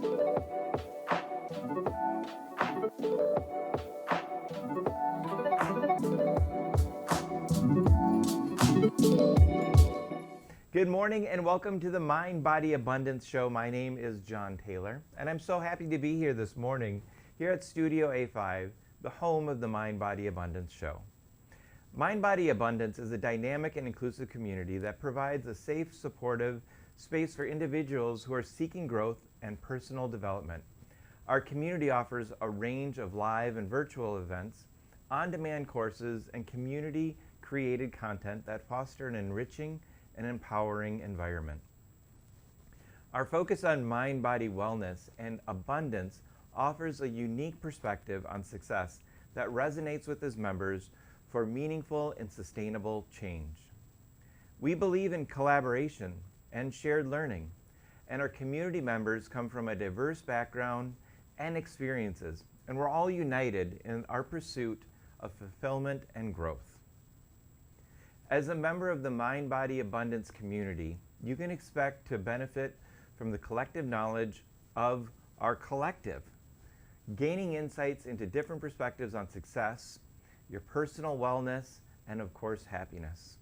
Good morning and welcome to the Mind Body Abundance Show. My name is John Taylor and I'm so happy to be here this morning here at Studio A5, the home of the Mind Body Abundance Show. Mind Body Abundance is a dynamic and inclusive community that provides a safe, supportive space for individuals who are seeking growth and personal development. Our community offers a range of live and virtual events, on-demand courses, and community-created content that foster an enriching and empowering environment. Our focus on mind-body wellness and abundance offers a unique perspective on success that resonates with its members for meaningful and sustainable change. We believe in collaboration and shared learning, and our community members come from a diverse background and experiences, and we're all united in our pursuit of fulfillment and growth. As a member of the Mind Body Abundance community, you can expect to benefit from the collective knowledge of our collective, gaining insights into different perspectives on success, your personal wellness, and of course, happiness.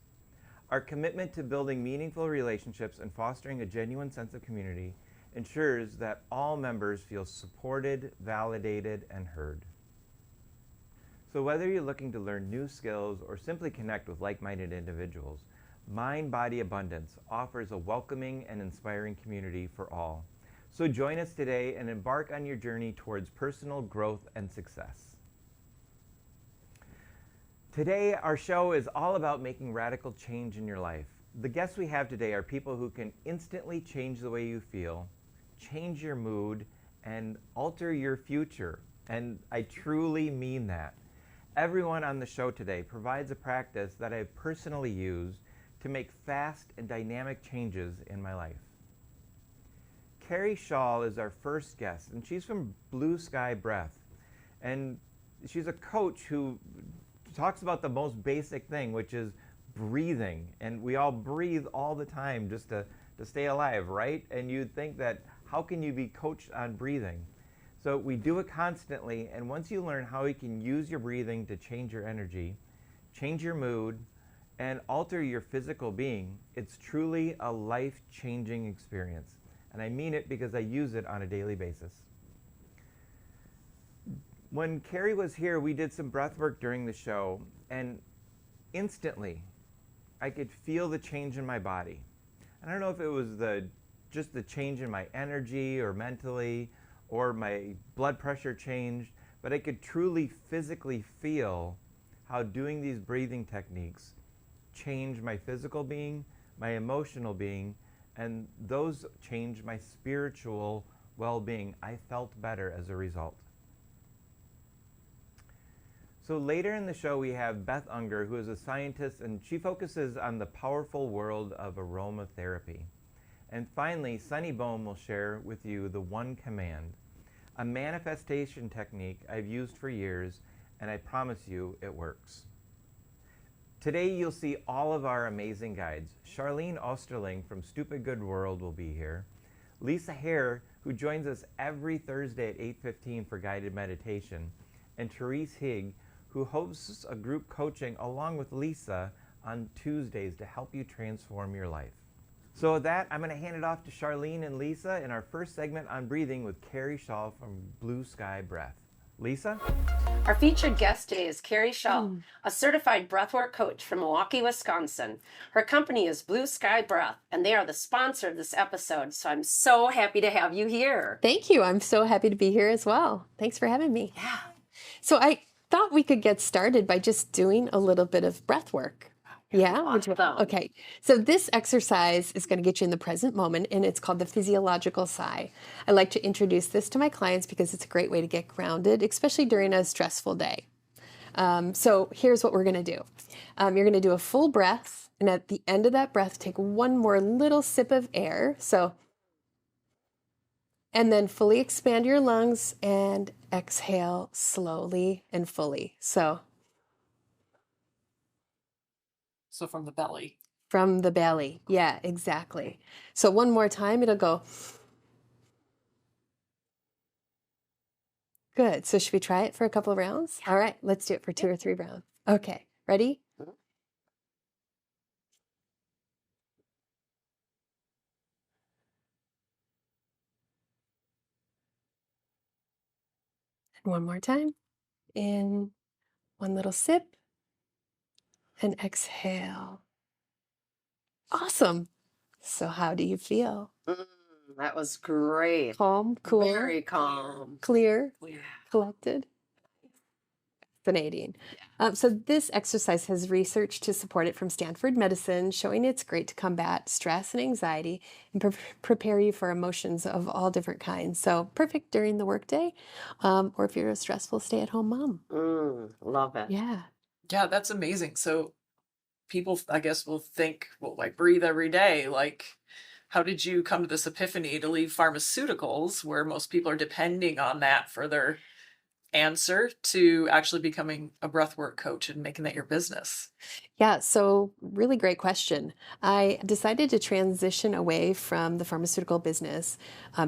Our commitment to building meaningful relationships and fostering a genuine sense of community ensures that all members feel supported, validated, and heard. So whether you're looking to learn new skills or simply connect with like-minded individuals, Mind Body Abundance offers a welcoming and inspiring community for all. So join us today and embark on your journey towards personal growth and success. Today, our show is all about making radical change in your life. The guests we have today are people who can instantly change the way you feel, change your mood, and alter your future. And I truly mean that. Everyone on the show today provides a practice that I've personally used to make fast and dynamic changes in my life. Carrie Schaal is our first guest, and she's from Blue Sky Breath. And she's a coach who talks about the most basic thing, which is breathing. And we all breathe all the time just to stay alive, right? And you'd think that, how can you be coached on breathing? So we do it constantly, and once you learn how you can use your breathing to change your energy, change your mood, and alter your physical being, it's truly a life-changing experience. And I mean it because I use it on a daily basis. When Carrie was here, we did some breath work during the show, and instantly, I could feel the change in my body. I don't know if it was just the change in my energy or mentally, or my blood pressure changed, but I could truly physically feel how doing these breathing techniques changed my physical being, my emotional being, and those changed my spiritual well-being. I felt better as a result. So later in the show, we have Beth Unger, who is a scientist, and she focuses on the powerful world of aromatherapy. And finally, Sunny Boehme will share with you the One Command, a manifestation technique I've used for years, and I promise you it works. Today you'll see all of our amazing guides. Charlene Osterling from Stupid Good World will be here. Lisa Hare, who joins us every Thursday at 8:15 for guided meditation, and Therese Higg, who hosts a group coaching along with Lisa on Tuesdays to help you transform your life. So with that, I'm going to hand it off to Charlene and Lisa in our first segment on breathing with Carrie Schaal from Blue Sky Breath. Lisa? Our featured guest today is Carrie Schaal, a certified breathwork coach from Milwaukee, Wisconsin. Her company is Blue Sky Breath, and they are the sponsor of this episode, so I'm so happy to have you here. Thank you. I'm so happy to be here as well. Thanks for having me. Yeah. So I thought we could get started by just doing a little bit of breath work. Yeah? Awesome. Okay. So this exercise is going to get you in the present moment, and it's called the physiological sigh. I like to introduce this to my clients because it's a great way to get grounded, especially during a stressful day. So here's what we're going to do. You're going to do a full breath, and at the end of that breath, take one more little sip of air. And then fully expand your lungs and exhale slowly and fully. So from the belly. From the belly. Yeah, exactly. So one more time, it'll go. Good. So should we try it for a couple of rounds? All right, let's do it for 2 or 3 rounds. Okay, ready? Mhm. And one more time. In, one little sip, and exhale. Awesome. So how do you feel? That was great. Calm, cool, Very calm. clear, Yeah. collected? Fascinating. So this exercise has research to support it from Stanford Medicine, showing it's great to combat stress and anxiety and prepare you for emotions of all different kinds. So perfect during the workday, or if you're a stressful stay-at-home mom. Love it. Yeah. Yeah, that's amazing. So people, I guess, will think, well, I breathe every day. Like, how did you come to this epiphany to leave pharmaceuticals, where most people are depending on that for their answer, to actually becoming a breathwork coach and making that your business? Yeah, so really great question. I decided to transition away from the pharmaceutical business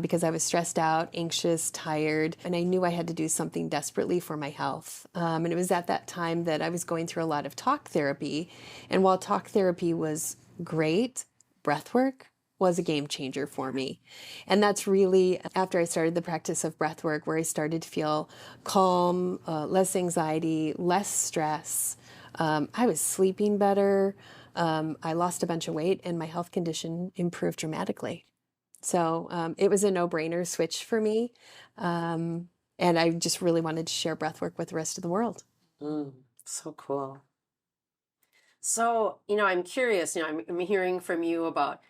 because I was stressed out, anxious, tired, and I knew I had to do something desperately for my health. And it was at that time that I was going through a lot of talk therapy. And while talk therapy was great, breathwork was a game changer for me. And that's really after I started the practice of breathwork where I started to feel calm, less anxiety, less stress. I was sleeping better. I lost a bunch of weight and my health condition improved dramatically. So it was a no-brainer switch for me. And I just really wanted to share breathwork with the rest of the world. So cool. So, I'm curious, I'm hearing from you about,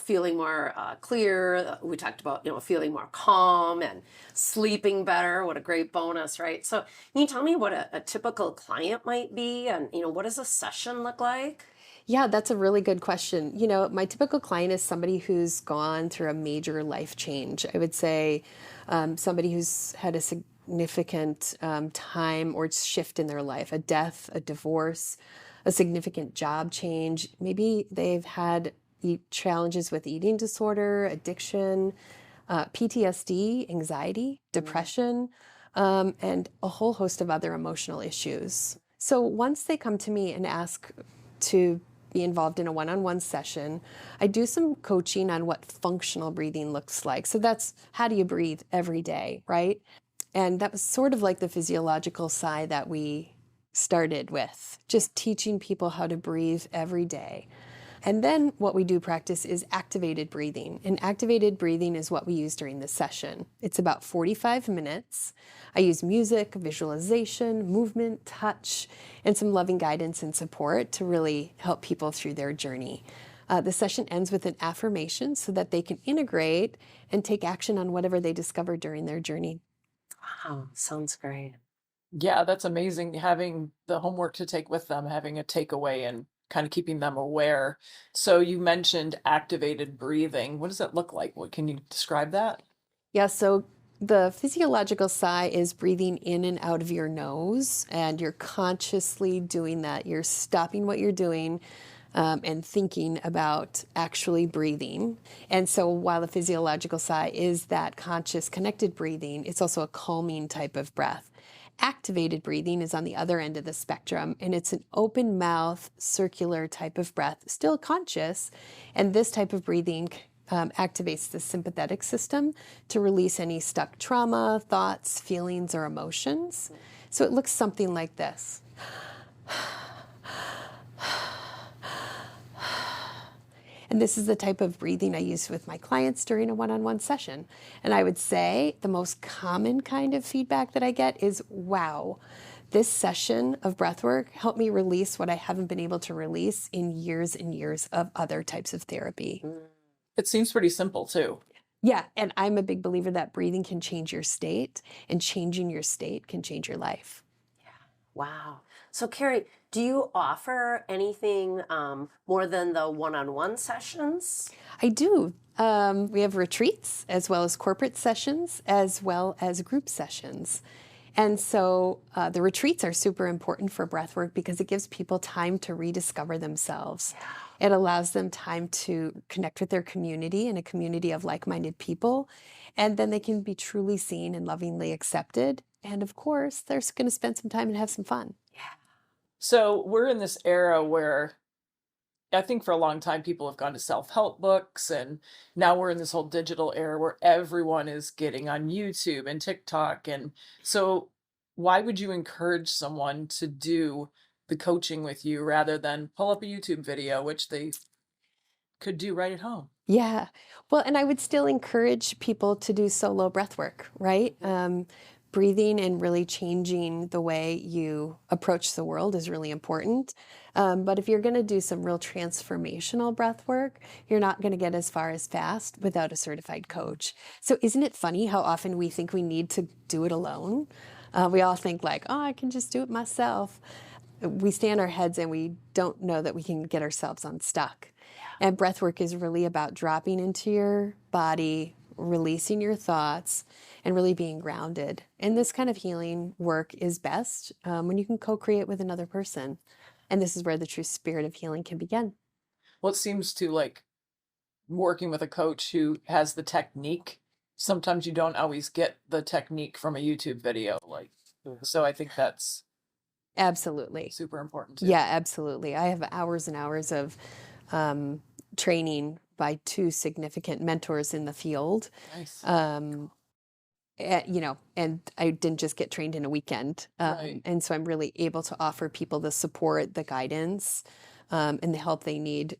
feeling more clear. We talked about, feeling more calm and sleeping better. What a great bonus, right? So, can you tell me what a typical client might be and, what does a session look like? Yeah, that's a really good question. My typical client is somebody who's gone through a major life change. I would say somebody who's had a significant time or shift in their life, a death, a divorce, a significant job change. Maybe they've had challenges with eating disorder, addiction, PTSD, anxiety, depression, and a whole host of other emotional issues. So once they come to me and ask to be involved in a one-on-one session, I do some coaching on what functional breathing looks like. So that's how do you breathe every day, right? And that was sort of like the physiological side that we started with, just teaching people how to breathe every day. And then what we do practice is activated breathing. And activated breathing is what we use during the session. It's about 45 minutes. I use music, visualization, movement, touch, and some loving guidance and support to really help people through their journey. The session ends with an affirmation so that they can integrate and take action on whatever they discover during their journey. Wow, sounds great. Yeah, that's amazing. Having the homework to take with them, having a takeaway and kind of keeping them aware. So you mentioned activated breathing. What does that look like? What can you describe that? Yeah, so the physiological sigh is breathing in and out of your nose, and you're consciously doing that. You're stopping what you're doing and thinking about actually breathing. And so while the physiological sigh is that conscious, connected breathing, it's also a calming type of breath. Activated breathing is on the other end of the spectrum, and it's an open mouth, circular type of breath, still conscious. And this type of breathing activates the sympathetic system to release any stuck trauma, thoughts, feelings, or emotions. So it looks something like this. And this is the type of breathing I use with my clients during a one-on-one session. And I would say the most common kind of feedback that I get is, wow, this session of breathwork helped me release what I haven't been able to release in years and years of other types of therapy. It seems pretty simple too. Yeah, and I'm a big believer that breathing can change your state, and changing your state can change your life. Wow. So, Carrie, do you offer anything more than the one-on-one sessions? I do. We have retreats as well as corporate sessions as well as group sessions. And so the retreats are super important for breathwork because it gives people time to rediscover themselves. It allows them time to connect with their community and a community of like-minded people. And then they can be truly seen and lovingly accepted And of course, they're going to spend some time and have some fun. So we're in this era where I think for a long time people have gone to self-help books, and now we're in this whole digital era where everyone is getting on YouTube and TikTok. And so why would you encourage someone to do the coaching with you rather than pull up a YouTube video, which they could do right at home? Yeah. Well, and I would still encourage people to do solo breath work, right? Breathing and really changing the way you approach the world is really important. But if you're going to do some real transformational breath work, you're not going to get as far as fast without a certified coach. So isn't it funny how often we think we need to do it alone? We all think like, oh, I can just do it myself. We stay on our heads and we don't know that we can get ourselves unstuck. And breath work is really about dropping into your body, releasing your thoughts, and really being grounded. And this kind of healing work is best when you can co-create with another person. And this is where the true spirit of healing can begin. Well, it seems to like working with a coach who has the technique. Sometimes you don't always get the technique from a YouTube video. Like, so I think that's Absolutely super important too. Yeah, absolutely. I have hours and hours of training by two significant mentors in the field. Nice. And I didn't just get trained in a weekend. Right. And so I'm really able to offer people the support, the guidance, and the help they need,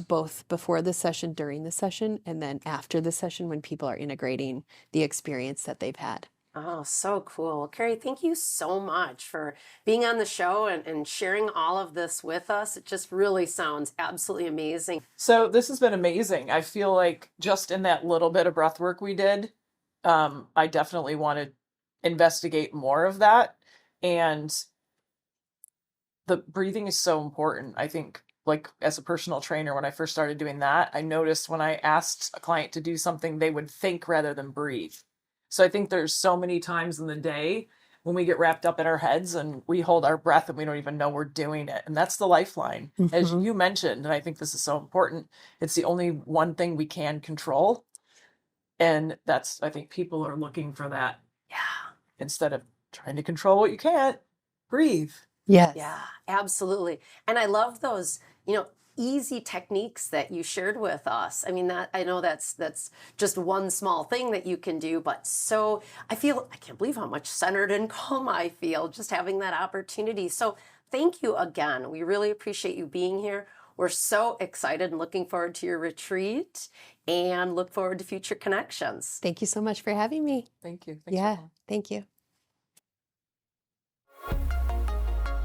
both before the session, during the session, and then after the session when people are integrating the experience that they've had. Oh, so cool. Carrie, thank you so much for being on the show and sharing all of this with us. It just really sounds absolutely amazing. So this has been amazing. I feel like just in that little bit of breath work we did, I definitely want to investigate more of that. And the breathing is so important. I think, like, as a personal trainer, when I first started doing that, I noticed when I asked a client to do something, they would think rather than breathe. So I think there's so many times in the day when we get wrapped up in our heads and we hold our breath and we don't even know we're doing it. And that's the lifeline. As you mentioned, and I think this is so important, it's the only one thing we can control. And that's, I think people are looking for that. Yeah. Instead of trying to control what you can't, breathe. Yes. Yeah, absolutely. And I love those, easy techniques that you shared with us. I mean, that I know that's just one small thing that you can do, but so I can't believe how much centered and calm I feel just having that opportunity. So thank you again. We really appreciate you being here. We're so excited and looking forward to your retreat and look forward to future connections. Thank you so much for having me. Thank you. Thanks Yeah, thank you.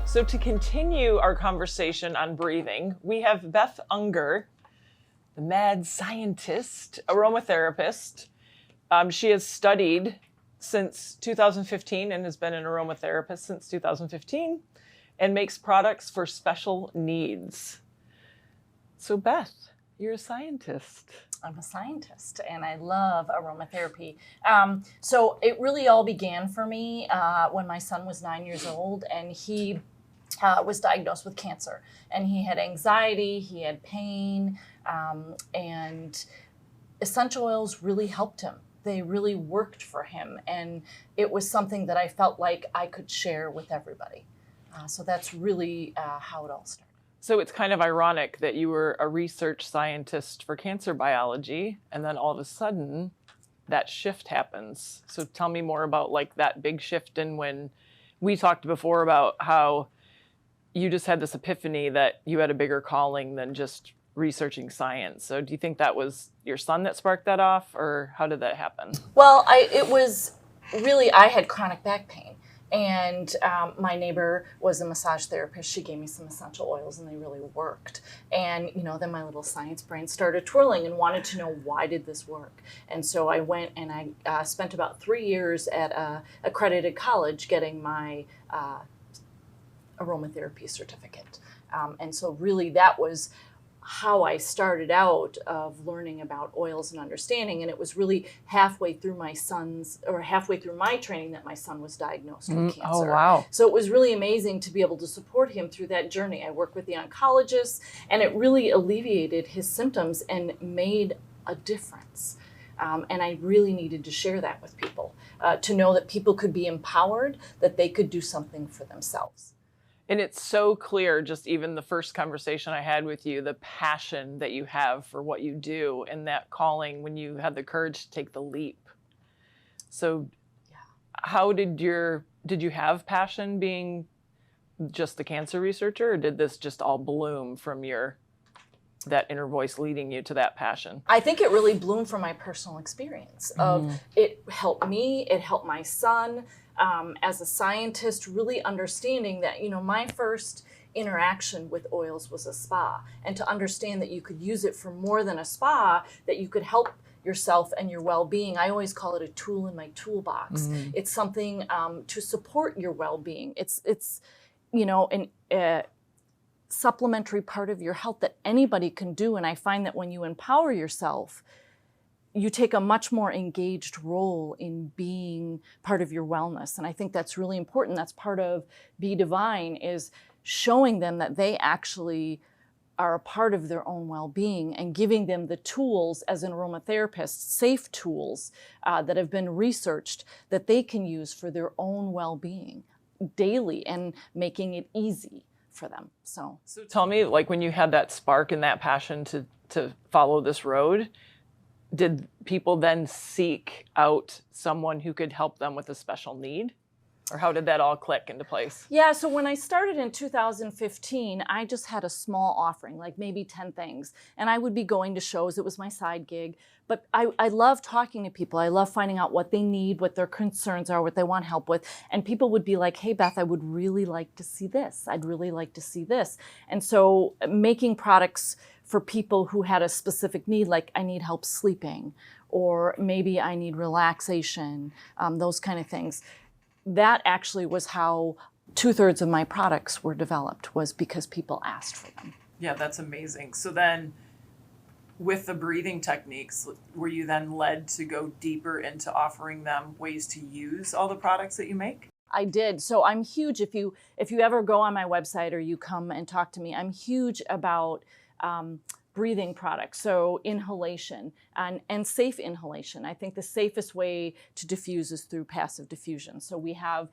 So to continue our conversation on breathing, we have Beth Unger, the mad scientist, aromatherapist. She has studied since 2015 and has been an aromatherapist since 2015 and makes products for special needs. So Beth, you're a scientist. I'm a scientist and I love aromatherapy. So it really all began for me when my son was 9 years old and he was diagnosed with cancer. And he had anxiety, he had pain, and essential oils really helped him. They really worked for him. And it was something that I felt like I could share with everybody. So that's really how it all started. So it's kind of ironic that you were a research scientist for cancer biology, and then all of a sudden that shift happens. So tell me more about like that big shift. And when we talked before about how you just had this epiphany that you had a bigger calling than just researching science. So do you think that was your son that sparked that off, or how did that happen? Well, I had chronic back pain. And my neighbor was a massage therapist. She gave me some essential oils and they really worked. And, then my little science brain started twirling and wanted to know, why did this work? And so I went and I spent about 3 years at a accredited college getting my aromatherapy certificate. And so really that was how I started out of learning about oils and understanding. And it was really halfway through my training that my son was diagnosed with cancer. Oh, wow. So it was really amazing to be able to support him through that journey. I worked with the oncologist and it really alleviated his symptoms and made a difference. And I really needed to share that with people. to know that people could be empowered, that they could do something for themselves. And it's so clear, just even the first conversation I had with you, the passion that you have for what you do and that calling when you had the courage to take the leap. So how did you have passion being just the cancer researcher, or did this just all bloom from that inner voice leading you to that passion? I think it really bloomed from my personal experience of it helped me, it helped my son. As a scientist, really understanding that, my first interaction with oils was a spa, and to understand that you could use it for more than a spa, that you could help yourself and your well-being. I always call it a tool in my toolbox. It's something to support your well-being. It's an supplementary part of your health that anybody can do. And I find that when you empower yourself, you take a much more engaged role in being part of your wellness. And I think that's really important. That's part of Be Divine, is showing them that they actually are a part of their own well-being and giving them the tools as an aromatherapist, safe tools that have been researched that they can use for their own well-being daily and making it easy for them. So tell me, like, when you had that spark and that passion to follow this road, did people then seek out someone who could help them with a special need? Or how did that all click into place? Yeah, so when I started in 2015, I just had a small offering, like maybe 10 things. And I would be going to shows. It was my side gig. But I love talking to people. I love finding out what they need, what their concerns are, what they want help with. And people would be like, hey, Beth, I would really like to see this. I'd really like to see this. And so making products for people who had a specific need, like I need help sleeping, or maybe I need relaxation, those kind of things. That actually was how 2/3 of my products were developed, was because people asked for them. Yeah, that's amazing. So then with the breathing techniques, were you then led to go deeper into offering them ways to use all the products that you make? I did. So I'm huge. If you ever go on my website or you come and talk to me, I'm huge about breathing products. So inhalation and safe inhalation. I think the safest way to diffuse is through passive diffusion. So we have,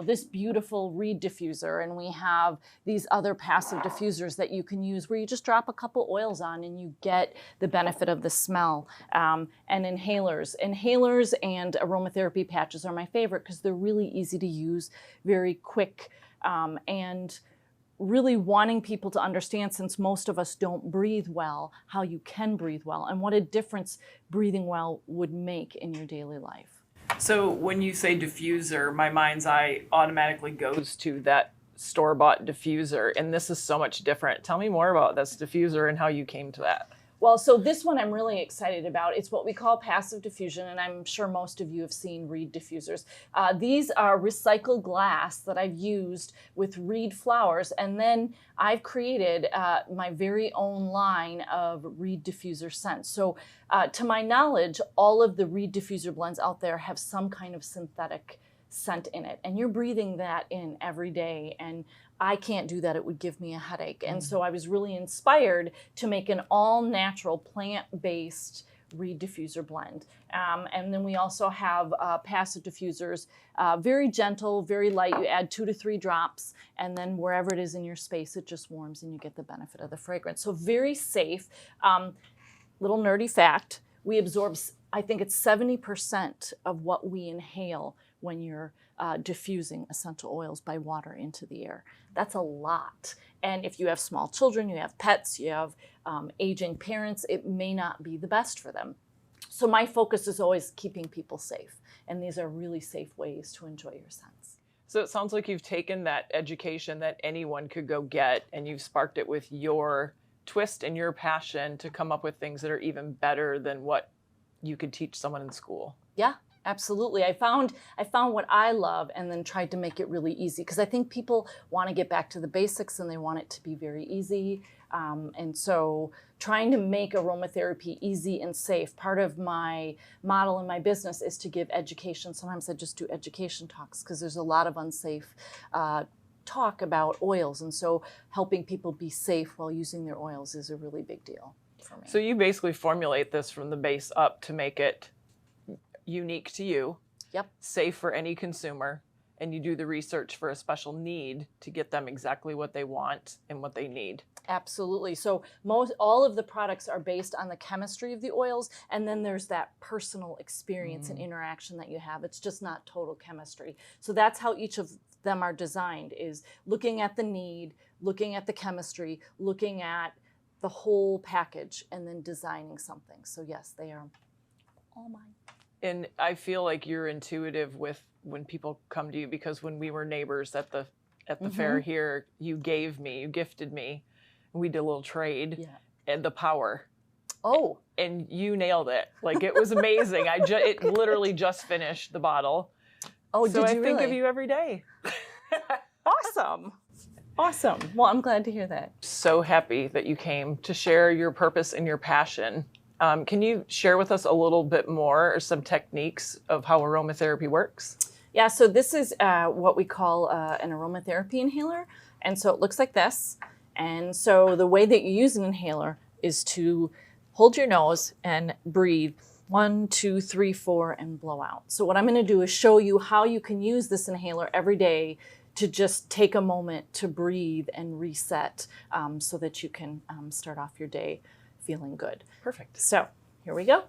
this beautiful reed diffuser, and we have these other passive diffusers that you can use where you just drop a couple oils on and you get the benefit of the smell. And inhalers. Inhalers and aromatherapy patches are my favorite because they're really easy to use, very quick, and really wanting people to understand, since most of us don't breathe well, how you can breathe well and what a difference breathing well would make in your daily life. So when you say diffuser, my mind's eye automatically goes to that store-bought diffuser, and this is so much different. Tell me more about this diffuser and how you came to that. Well, so this one I'm really excited about. It's what we call passive diffusion, and I'm sure most of you have seen reed diffusers. These are recycled glass that I've used with reed flowers, and then I've created my very own line of reed diffuser scents. So to my knowledge, all of the reed diffuser blends out there have some kind of synthetic scent in it, and you're breathing that in every day, and I can't do that. It would give me a headache. And so I was really inspired to make an all-natural, plant-based reed diffuser blend. And then we also have passive diffusers, very gentle, very light. You add 2 to 3 drops, and then wherever it is in your space, it just warms and you get the benefit of the fragrance. So very safe. Little nerdy fact, we absorb, I think it's 70% of what we inhale when you're diffusing essential oils by water into the air. That's a lot. And if you have small children, you have pets, you have aging parents, it may not be the best for them. So my focus is always keeping people safe. And these are really safe ways to enjoy your scents. So it sounds like you've taken that education that anyone could go get, and you've sparked it with your twist and your passion to come up with things that are even better than what you could teach someone in school. Yeah. Absolutely. I found what I love and then tried to make it really easy, because I think people want to get back to the basics and they want it to be very easy. And so trying to make aromatherapy easy and safe, part of my model in my business is to give education. Sometimes I just do education talks because there's a lot of unsafe talk about oils. And so helping people be safe while using their oils is a really big deal for me. So you basically formulate this from the base up to make it unique to you. Yep. safe for any consumer, and you do the research for a special need to get them exactly what they want and what they need. Absolutely. So all of the products are based on the chemistry of the oils, and then there's that personal experience and interaction that you have. It's just not total chemistry. So that's how each of them are designed, is looking at the need, looking at the chemistry, looking at the whole package, and then designing something. So yes, they are all mine. And I feel like you're intuitive with when people come to you, because when we were neighbors at the fair here, you gifted me, we did a little trade, and the power. Oh. And you nailed it. Like, it was amazing. It literally just finished the bottle. Oh, so did you I think really? of you every day. Awesome. Awesome. Well, I'm glad to hear that. So happy that you came to share your purpose and your passion. Can you share with us a little bit more, or some techniques of how aromatherapy works? Yeah, so this is what we call an aromatherapy inhaler. And so it looks like this. And so the way that you use an inhaler is to hold your nose and breathe 1, 2, 3, 4, and blow out. So what I'm going to do is show you how you can use this inhaler every day to just take a moment to breathe and reset, so that you can start off your day feeling good. Perfect. So here we go.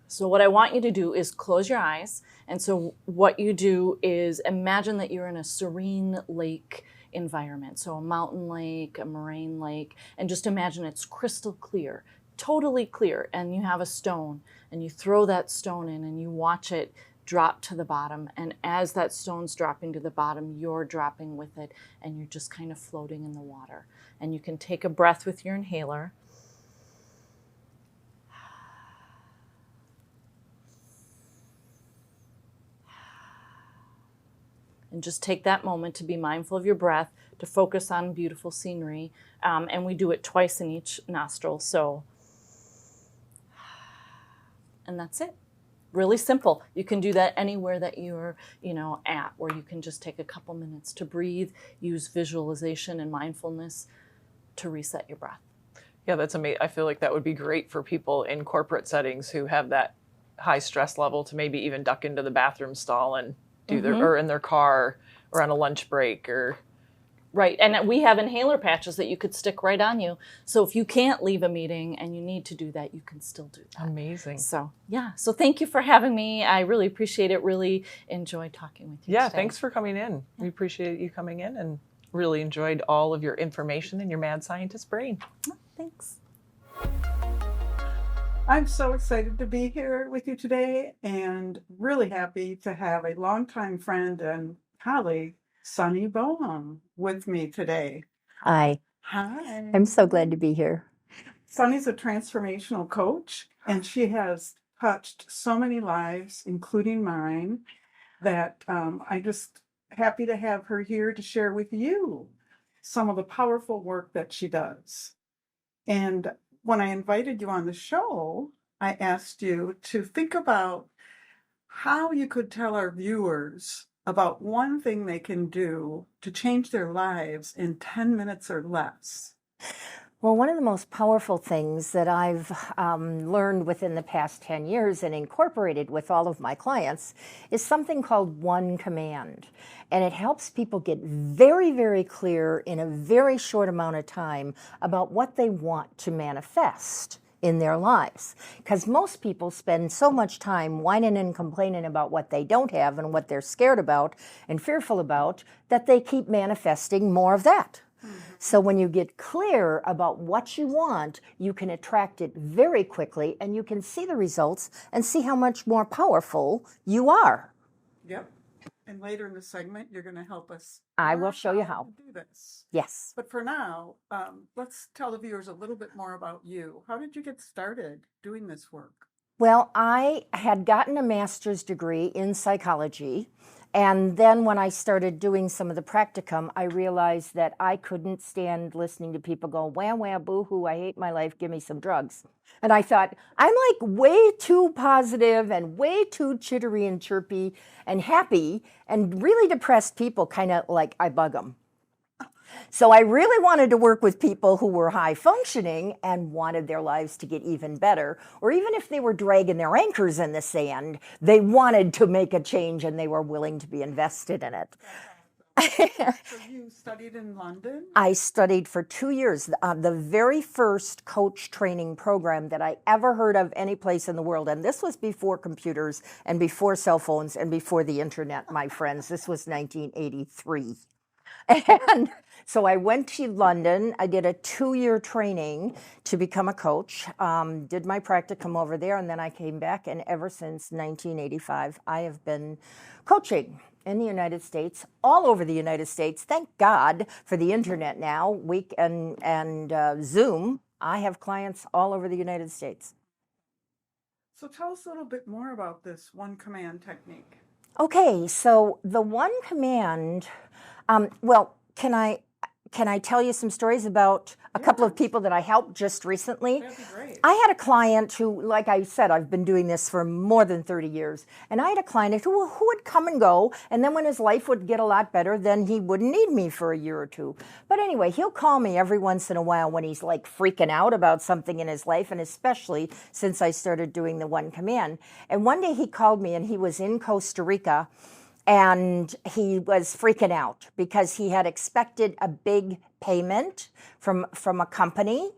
So what I want you to do is close your eyes. And so what you do is imagine that you're in a serene lake environment. So a mountain lake, a moraine lake, and just imagine it's crystal clear, totally clear. And you have a stone, and you throw that stone in, and you watch it drop to the bottom. And as that stone's dropping to the bottom, you're dropping with it, and you're just kind of floating in the water. And you can take a breath with your inhaler. And just take that moment to be mindful of your breath, to focus on beautiful scenery. And we do it twice in each nostril. So, and that's it. Really simple. You can do that anywhere that you're, at, where you can just take a couple minutes to breathe, use visualization and mindfulness to reset your breath. Yeah, that's amazing. I feel like that would be great for people in corporate settings who have that high stress level, to maybe even duck into the bathroom stall and do or in their car, or on a lunch break, or. Right, and we have inhaler patches that you could stick right on you. So if you can't leave a meeting and you need to do that, you can still do that. Amazing. So yeah, so thank you for having me. I really appreciate it. Really enjoyed talking with you Yeah, today. thanks for coming in. We appreciate you coming in, and really enjoyed all of your information and your mad scientist brain. Thanks. I'm so excited to be here with you today, and really happy to have a longtime friend and colleague, Sunny Boehme, with me today. Hi, Hi. I'm so glad to be here. Sunny's a transformational coach, and she has touched so many lives, including mine, that I just happy to have her here to share with you some of the powerful work that she does. And when I invited you on the show, I asked you to think about how you could tell our viewers about one thing they can do to change their lives in 10 minutes or less. Well, one of the most powerful things that I've learned within the past 10 years and incorporated with all of my clients is something called one command. And it helps people get very, very clear in a very short amount of time about what they want to manifest in their lives. Because most people spend so much time whining and complaining about what they don't have and what they're scared about and fearful about that they keep manifesting more of that. So when you get clear about what you want, you can attract it very quickly, and you can see the results and see how much more powerful you are. Yep. And later in the segment, you're going to help us. I will learn show you how. to do this. Yes. But for now, let's tell the viewers a little bit more about you. How did you get started doing this work? Well, I had gotten a master's degree in psychology, and then when I started doing some of the practicum, I realized that I couldn't stand listening to people go, wah, wah, boo-hoo, I hate my life, give me some drugs. And I thought, I'm like way too positive and way too chittery and chirpy and happy, and really depressed people kind of like, I bug them. So I really wanted to work with people who were high functioning and wanted their lives to get even better, or even if they were dragging their anchors in the sand, they wanted to make a change and they were willing to be invested in it. So you studied in London? I studied for 2 years, the very first coach training program that I ever heard of any place in the world. And this was before computers and before cell phones and before the internet, my friends. This was 1983. And so I went to London. I did a 2-year training to become a coach, did my practicum over there, and then I came back. And ever since 1985, I have been coaching in the United States, all over the United States. Thank God for the internet now, and Zoom. I have clients all over the United States. So tell us a little bit more about this one command technique. Okay, so the one command, well, can I tell you some stories about a couple of people that I helped just recently? That'd be great. I had a client who, like I said, I've been doing this for more than 30 years. And I had a client who would come and go. And then when his life would get a lot better, then he wouldn't need me for a year or two. But anyway, he'll call me every once in a while when he's like freaking out about something in his life. And especially since I started doing the one command. And one day he called me and he was in Costa Rica. And he was freaking out because he had expected a big payment from a company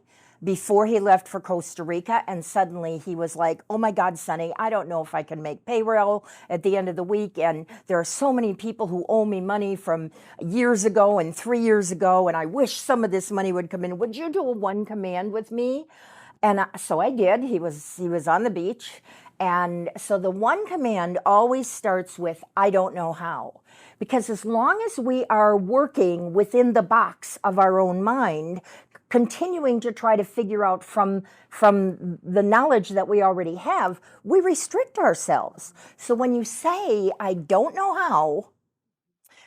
before he left for Costa Rica. And suddenly he was like, oh my God, Sonny, I don't know if I can make payroll at the end of the week. And there are so many people who owe me money from years ago and 3 years ago. And I wish some of this money would come in. Would you do a one command with me? And so I did. He was on the beach. And so the one command always starts with, I don't know how. Because as long as we are working within the box of our own mind, continuing to try to figure out from the knowledge that we already have, we restrict ourselves. So when you say, I don't know how,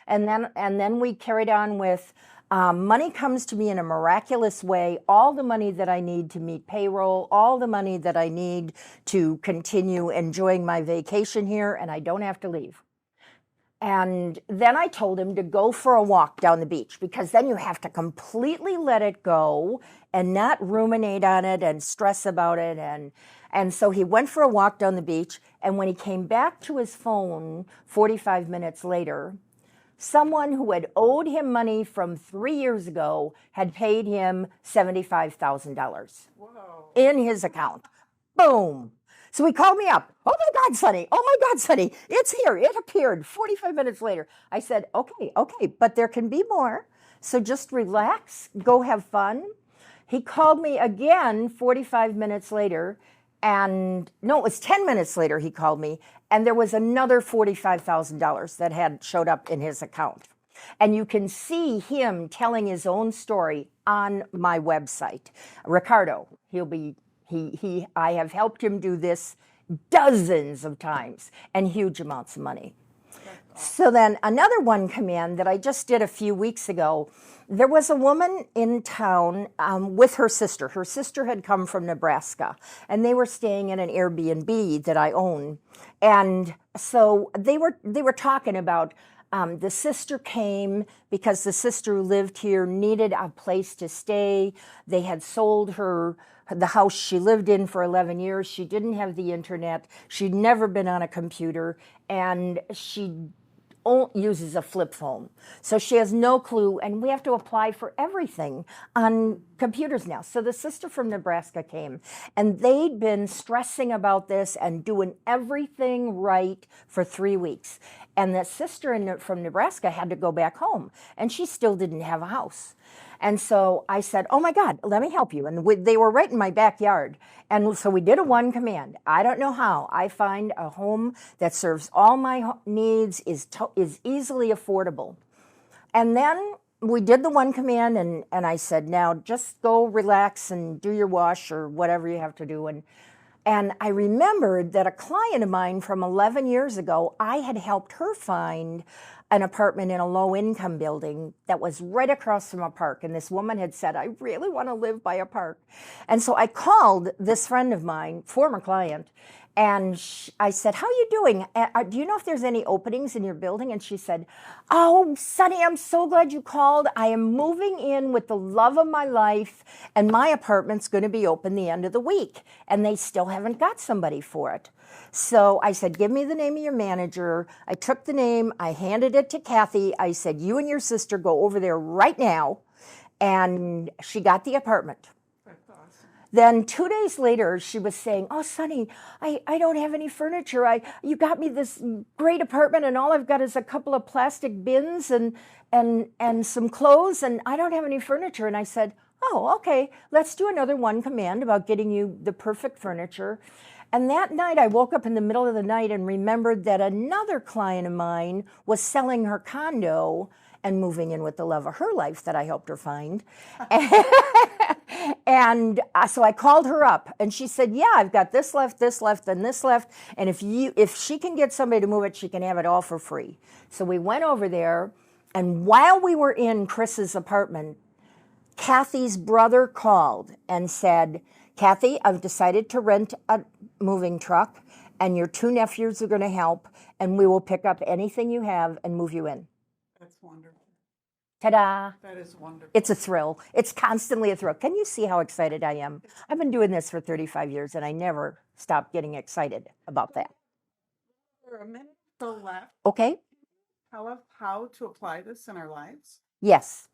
and then we carried on with, money comes to me in a miraculous way, all the money that I need to meet payroll, all the money that I need to continue enjoying my vacation here, and I don't have to leave. And then I told him to go for a walk down the beach, because then you have to completely let it go and not ruminate on it and stress about it. And so he went for a walk down the beach, and when he came back to his phone 45 minutes later, someone who had owed him money from 3 years ago had paid him $75,000 in his account. Boom. So he called me up. Oh my God, Sonny. Oh my God, Sonny. It's here. It appeared 45 minutes later. I said, okay, but there can be more. So just relax, go have fun. He called me again 45 minutes later. And no, it was 10 minutes later he called me, and there was another $45,000 that had showed up in his account. And you can see him telling his own story on my website. Ricardo, I have helped him do this dozens of times and huge amounts of money. So then another one command that I just did a few weeks ago, there was a woman in town with her sister. Her sister had come from Nebraska, and they were staying in an Airbnb that I own. And so they were talking about the sister came because the sister who lived here needed a place to stay. They had sold her the house she lived in for 11 years. She didn't have the internet. She'd never been on a computer, and she uses a flip phone. So she has no clue, and we have to apply for everything on computers now. So the sister from Nebraska came, and they'd been stressing about this and doing everything right for 3 weeks. And the sister from Nebraska had to go back home, and she still didn't have a house. And so I said, oh my God, let me help you. And they were right in my backyard. And so we did a one command. I don't know how. I find a home that serves all my needs, is easily affordable. And then we did the one command, and I said, now just go relax and do your wash or whatever you have to do. And I remembered that a client of mine from 11 years ago, I had helped her find an apartment in a low-income building that was right across from a park. And this woman had said, I really want to live by a park. And so I called this friend of mine, former client, and I said, how are you doing? Do you know if there's any openings in your building? And she said, oh, Sonny, I'm so glad you called. I am moving in with the love of my life, and my apartment's going to be open the end of the week. And they still haven't got somebody for it. So I said, give me the name of your manager. I took the name. I handed it to Kathy. I said, you and your sister go over there right now. And she got the apartment. Then 2 days later, she was saying, oh, Sonny, I don't have any furniture. You got me this great apartment, and all I've got is a couple of plastic bins and some clothes, and I don't have any furniture. And I said, oh, okay, let's do another one command about getting you the perfect furniture. And that night, I woke up in the middle of the night and remembered that another client of mine was selling her condo and moving in with the love of her life that I helped her find. And so I called her up, and she said, yeah, I've got this left, and this left. And if she can get somebody to move it, she can have it all for free. So we went over there, and while we were in Chris's apartment, Kathy's brother called and said, Kathy, I've decided to rent a moving truck, and your 2 nephews are going to help, and we will pick up anything you have and move you in. That's wonderful. Ta-da! That is wonderful. It's a thrill. It's constantly a thrill. Can you see how excited I am? I've been doing this for 35 years, and I never stop getting excited about that. For a minute still left, Okay? tell us how to apply this in our lives. Yes.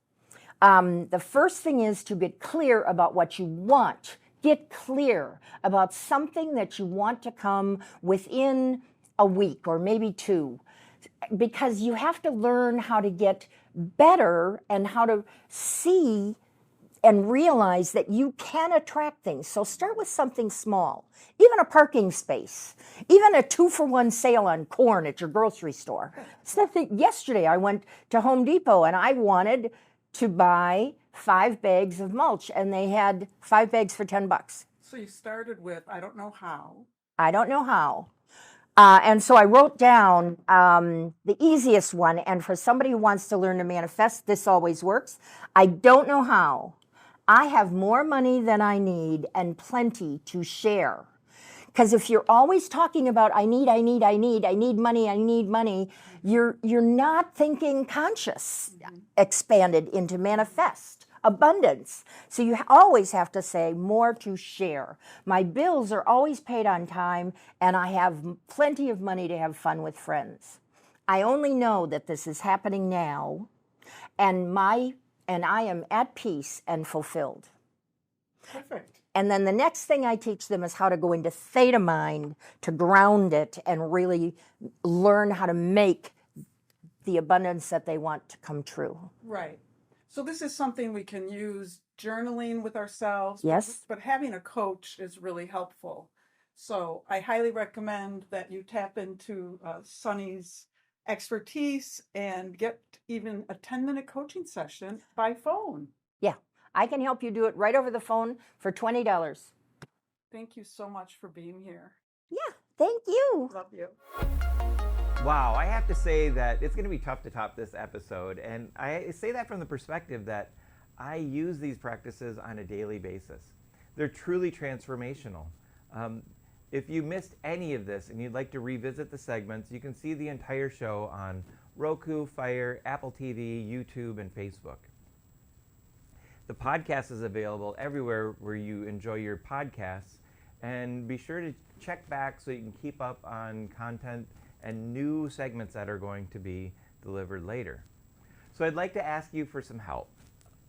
The first thing is to get clear about what you want. Get clear about something that you want to come within a week or maybe 2. Because you have to learn how to get better and how to see and realize that you can attract things. So start with something small, even a parking space, even a 2-for-1 sale on corn at your grocery store. Yesterday I went to Home Depot and I wanted to buy 5 bags of mulch, and they had 5 bags for $10. So you started with, I don't know how. I don't know how. And so I wrote down the easiest one, and for somebody who wants to learn to manifest, this always works. I don't know how. I have more money than I need and plenty to share. Because if you're always talking about I need money, you're not thinking conscious, expanded into manifest. Abundance. So you always have to say more to share. My bills are always paid on time, and I have plenty of money to have fun with friends. I only know that this is happening now, and I am at peace and fulfilled. Perfect. And then the next thing I teach them is how to go into theta mind to ground it and really learn how to make the abundance that they want to come true. Right. So this is something we can use journaling with ourselves. Yes. But having a coach is really helpful. So I highly recommend that you tap into Sonny's expertise and get even a 10-minute coaching session by phone. Yeah, I can help you do it right over the phone for $20. Thank you so much for being here. Yeah, thank you. Love you. Wow, I have to say that it's going to be tough to top this episode. And I say that from the perspective that I use these practices on a daily basis. They're truly transformational. If you missed any of this and you'd like to revisit the segments, you can see the entire show on Roku, Fire, Apple TV, YouTube, and Facebook. The podcast is available everywhere where you enjoy your podcasts. And be sure to check back so you can keep up on content and new segments that are going to be delivered later. So I'd like to ask you for some help.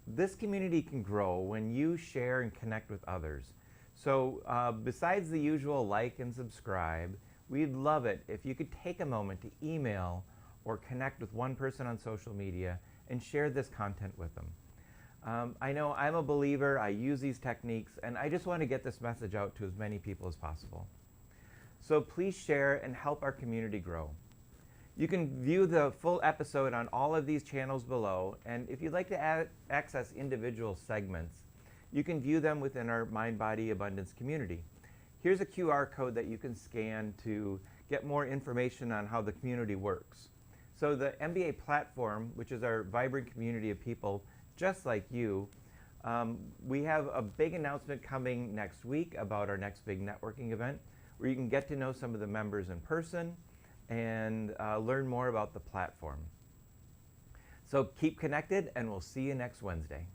This community can grow when you share and connect with others. So besides the usual like and subscribe, we'd love it if you could take a moment to email or connect with one person on social media and share this content with them. I know I'm a believer, I use these techniques, and I just want to get this message out to as many people as possible. So please share and help our community grow. You can view the full episode on all of these channels below, and if you'd like to access individual segments, you can view them within our Mind Body Abundance community. Here's a QR code that you can scan to get more information on how the community works. So the MBA platform, which is our vibrant community of people just like you, we have a big announcement coming next week about our next big networking event where you can get to know some of the members in person and learn more about the platform. So keep connected, and we'll see you next Wednesday.